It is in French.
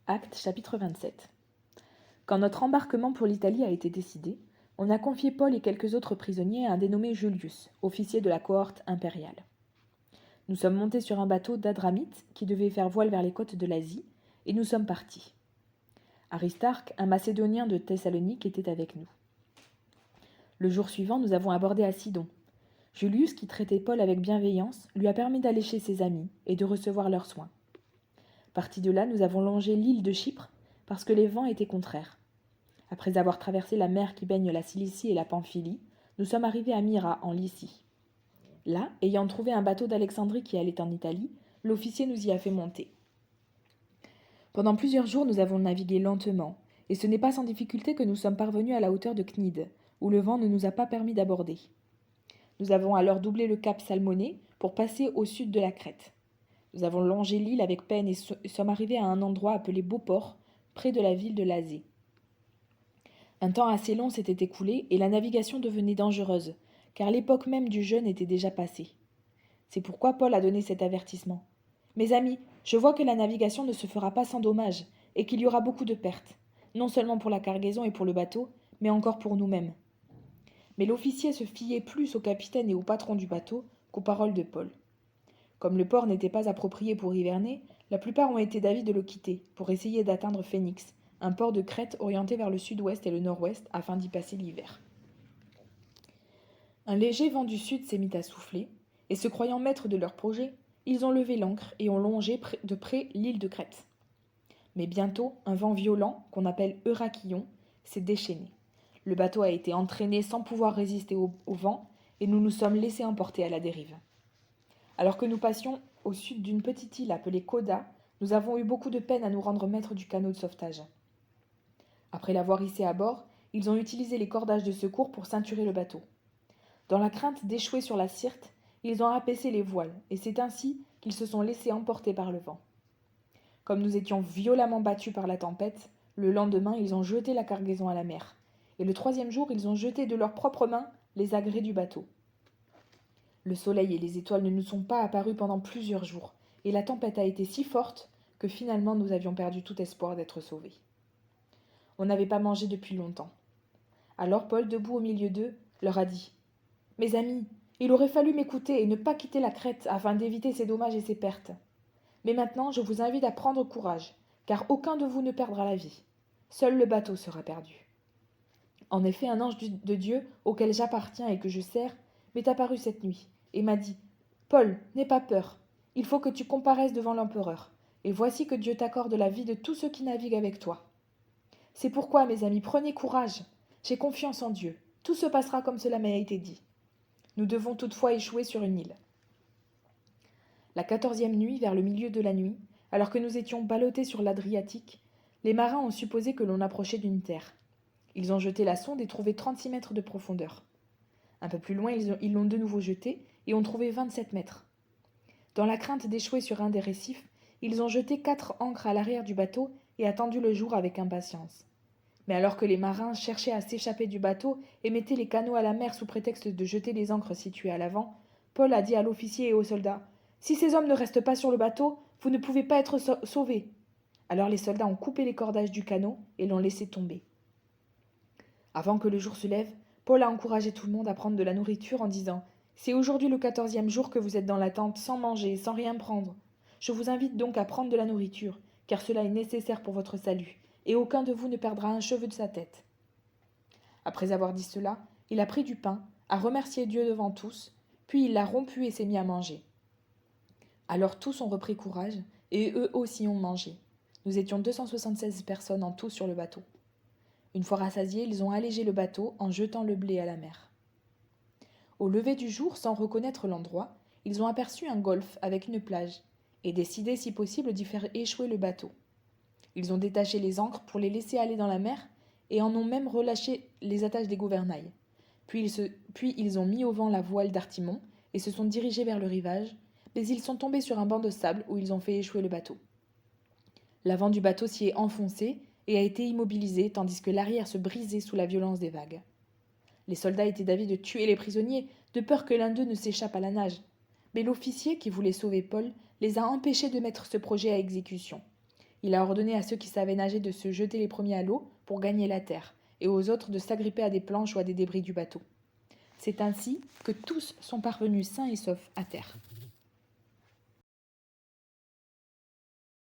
Acte chapitre 27. Quand notre embarquement pour l'Italie a été décidé, on a confié Paul et quelques autres prisonniers à un dénommé Julius, officier de la cohorte impériale. Nous sommes montés sur un bateau d'Adramite qui devait faire voile vers les côtes de l'Asie, et nous sommes partis. Aristarque, un Macédonien de Thessalonique, était avec nous. Le jour suivant, nous avons abordé à Sidon. Julius, qui traitait Paul avec bienveillance, lui a permis d'aller chez ses amis et de recevoir leurs soins. Partis de là, nous avons longé l'île de Chypre parce que les vents étaient contraires. Après avoir traversé la mer qui baigne la Cilicie et la Pamphylie, nous sommes arrivés à Myra, en Lycie. Là, ayant trouvé un bateau d'Alexandrie qui allait en Italie, l'officier nous y a fait monter. Pendant plusieurs jours, nous avons navigué lentement, et ce n'est pas sans difficulté que nous sommes parvenus à la hauteur de Cnide, où le vent ne nous a pas permis d'aborder. Nous avons alors doublé le cap Salmoné pour passer au sud de la Crète. Nous avons longé l'île avec peine et sommes arrivés à un endroit appelé Beauport, près de la ville de Lazée. Un temps assez long s'était écoulé et la navigation devenait dangereuse, car l'époque même du jeûne était déjà passée. C'est pourquoi Paul a donné cet avertissement. « Mes amis, je vois que la navigation ne se fera pas sans dommage, et qu'il y aura beaucoup de pertes, non seulement pour la cargaison et pour le bateau, mais encore pour nous-mêmes. » Mais l'officier se fiait plus au capitaine et au patron du bateau qu'aux paroles de Paul. Comme le port n'était pas approprié pour hiverner, la plupart ont été d'avis de le quitter, pour essayer d'atteindre Phénix, un port de Crète orienté vers le sud-ouest et le nord-ouest afin d'y passer l'hiver. Un léger vent du sud s'est mis à souffler, et se croyant maîtres de leur projet, ils ont levé l'ancre et ont longé de près l'île de Crète. Mais bientôt, un vent violent, qu'on appelle Eurachillon, s'est déchaîné. Le bateau a été entraîné sans pouvoir résister au vent, et nous nous sommes laissés emporter à la dérive. Alors que nous passions au sud d'une petite île appelée Coda, nous avons eu beaucoup de peine à nous rendre maîtres du canot de sauvetage. Après l'avoir hissé à bord, ils ont utilisé les cordages de secours pour ceinturer le bateau. Dans la crainte d'échouer sur la Syrte, ils ont abaissé les voiles, et c'est ainsi qu'ils se sont laissés emporter par le vent. Comme nous étions violemment battus par la tempête, le lendemain, ils ont jeté la cargaison à la mer, et le troisième jour, ils ont jeté de leurs propres mains les agrès du bateau. Le soleil et les étoiles ne nous sont pas apparus pendant plusieurs jours, et la tempête a été si forte que finalement nous avions perdu tout espoir d'être sauvés. On n'avait pas mangé depuis longtemps. Alors Paul, debout au milieu d'eux, leur a dit « Mes amis, il aurait fallu m'écouter et ne pas quitter la Crète afin d'éviter ces dommages et ces pertes. Mais maintenant, je vous invite à prendre courage, car aucun de vous ne perdra la vie. Seul le bateau sera perdu. » En effet, un ange de Dieu, auquel j'appartiens et que je sers, m'est apparu cette nuit, et m'a dit « Paul, n'aie pas peur, il faut que tu comparaisses devant l'empereur, et voici que Dieu t'accorde la vie de tous ceux qui naviguent avec toi. C'est pourquoi, mes amis, prenez courage, j'ai confiance en Dieu, tout se passera comme cela m'a été dit. Nous devons toutefois échouer sur une île. » La 14e nuit, vers le milieu de la nuit, alors que nous étions ballottés sur l'Adriatique, les marins ont supposé que l'on approchait d'une terre. Ils ont jeté la sonde et trouvé 36 mètres de profondeur. Un peu plus loin, ils l'ont de nouveau jetée et ont trouvé 27 mètres. Dans la crainte d'échouer sur un des récifs, ils ont jeté 4 ancres à l'arrière du bateau et attendu le jour avec impatience. Mais alors que les marins cherchaient à s'échapper du bateau et mettaient les canots à la mer sous prétexte de jeter les ancres situées à l'avant, Paul a dit à l'officier et aux soldats « Si ces hommes ne restent pas sur le bateau, vous ne pouvez pas être sauvés. » Alors les soldats ont coupé les cordages du canot et l'ont laissé tomber. Avant que le jour se lève, Paul a encouragé tout le monde à prendre de la nourriture en disant « C'est aujourd'hui le 14e jour que vous êtes dans la tente sans manger, sans rien prendre. Je vous invite donc à prendre de la nourriture, car cela est nécessaire pour votre salut, et aucun de vous ne perdra un cheveu de sa tête. » Après avoir dit cela, il a pris du pain, a remercié Dieu devant tous, puis il l'a rompu et s'est mis à manger. Alors tous ont repris courage, et eux aussi ont mangé. Nous étions 276 personnes en tout sur le bateau. Une fois rassasiés, ils ont allégé le bateau en jetant le blé à la mer. Au lever du jour, sans reconnaître l'endroit, ils ont aperçu un golfe avec une plage, et décidé si possible d'y faire échouer le bateau. Ils ont détaché les ancres pour les laisser aller dans la mer, et en ont même relâché les attaches des gouvernails. Puis ils ont mis au vent la voile d'Artimon, et se sont dirigés vers le rivage, mais ils sont tombés sur un banc de sable où ils ont fait échouer le bateau. L'avant du bateau s'y est enfoncé et a été immobilisé, tandis que l'arrière se brisait sous la violence des vagues. Les soldats étaient d'avis de tuer les prisonniers, de peur que l'un d'eux ne s'échappe à la nage. Mais l'officier, qui voulait sauver Paul, les a empêchés de mettre ce projet à exécution. Il a ordonné à ceux qui savaient nager de se jeter les premiers à l'eau pour gagner la terre, et aux autres de s'agripper à des planches ou à des débris du bateau. C'est ainsi que tous sont parvenus sains et saufs à terre.